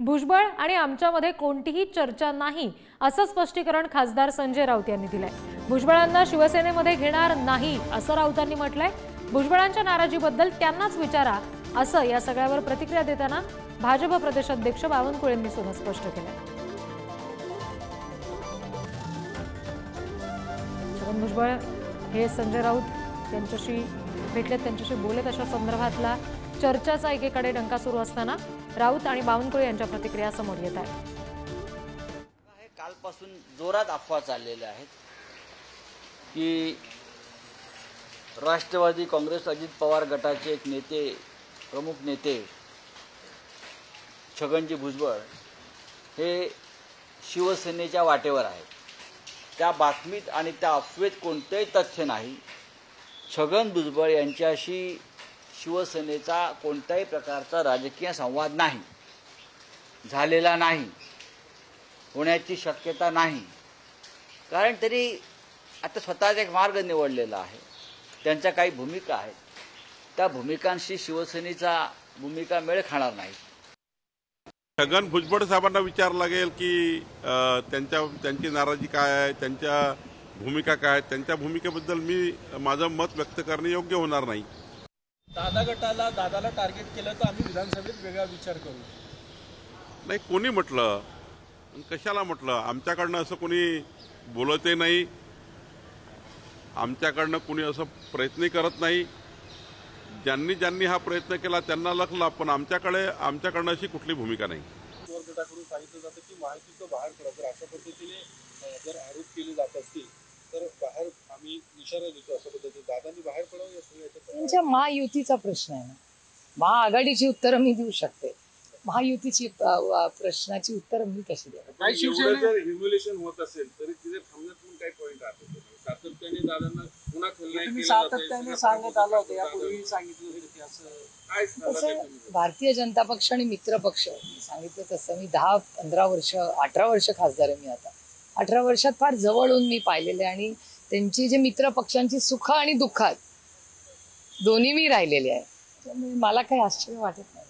भुजबळ आणि आमच्यामध्ये कोणतीही चर्चा नाही असं स्पष्टीकरण खासदार संजय राऊत यांनी दिलंय। भुजबळांना शिवसेनेमध्ये घेणार नाही असं राऊतांनी म्हटलंय। भुजबळांच्या नाराजीबद्दल त्यांनाच विचारा असं या सगळ्यावर प्रतिक्रिया देताना भाजप प्रदेशाध्यक्ष बावनकुळेंनी सुद्धा स्पष्ट केलंय। छगन भुजबळ हे संजय राऊत यांच्याशी भेटलेत, त्यांच्याशी बोलत अशा संदर्भातला चर्चाचा एकीकडे डंका सुरू असताना राऊत आणि बावनकुळे यांच्या प्रतिक्रिया समोर येत आहेत। कालपासून जोरात अफवा चाललेल्या आहेत की राष्ट्रवादी काँग्रेस अजित पवार गटाचे एक नेते, प्रमुख नेते छगनजी भुजबळ हे शिवसेनेच्या वाटेवर आहेत। त्या बातमीत आणि त्या अफवेत कोणतेही तथ्य नाही। छगन भुजबळ यांच्याशी शिवसेनेचा कोणत्याही प्रकारचा राजकीय संवाद नाही, झालेला नाही, होण्याची शक्यता नाही। कारण तरी आता स्वतःचा एक मार्ग निवडलेला आहे, त्यांच्या काही भूमिका आहेत, त्या भूमिकांशी शिवसेनेचा भूमिका मेळ खाणार नाही। छगन भुजबळ साहेबांना विचारावं लागेल की त्यांची नाराजी काय आहे, त्यांच्या भूमिका काय आहेत। त्यांच्या भूमिकेबद्दल मी माझं मत व्यक्त करणे योग्य होणार नाही। दादाला टार्गेट केलं तर आम्ही विधानसभेत वेगळा विचार करू। नाही, कोणी म्हटलं, कशाला म्हटलं? आमच्याकडनं असं कोणी बोलतही नाही, आमच्याकडनं कोणी असं प्रयत्नही करत नाही। ज्यांनी हा प्रयत्न केला त्यांना लखला, पण आमच्याकडनं अशी कुठली भूमिका नाही। गटाकडून सांगितलं जातं की महायुतीचं बाहेर पडा, जर अशा पद्धतीने जर आरोप केले जात असतील तर बाहेर आम्ही इशारा देतो अशा पद्धतीने दादांनी बाहेर पडावं या सगळ्याच्या। त्यांच्या महायुतीचा प्रश्न आहे ना, महाआघाडीची उत्तरं मी देऊ शकते, महायुतीची प्रश्नाची उत्तरं मी कशी द्यावी? काय शिवसेना जर ह्युमिलेशन होत असेल तरी तिथे थांबण्यात पण काही पॉईंट आहे? सातत्याने दादांना पुन्हा खलनायक सातत्याने सांगत आलं होतं, यापूर्वी सांगितलं होतं की असं काय? भारतीय जनता पक्ष आणि मित्र पक्ष मी सांगितलं तसं मी 10-15 वर्ष 18 वर्ष खासदार आहे। मी आता 18 वर्षात फार जवळून मी पाहिलेले आणि त्यांची जे मित्र पक्षांची सुख आणि दुःखात दोन्ही मी राहिलेले आहे, त्यामुळे मला काही आश्चर्य वाटत नाही।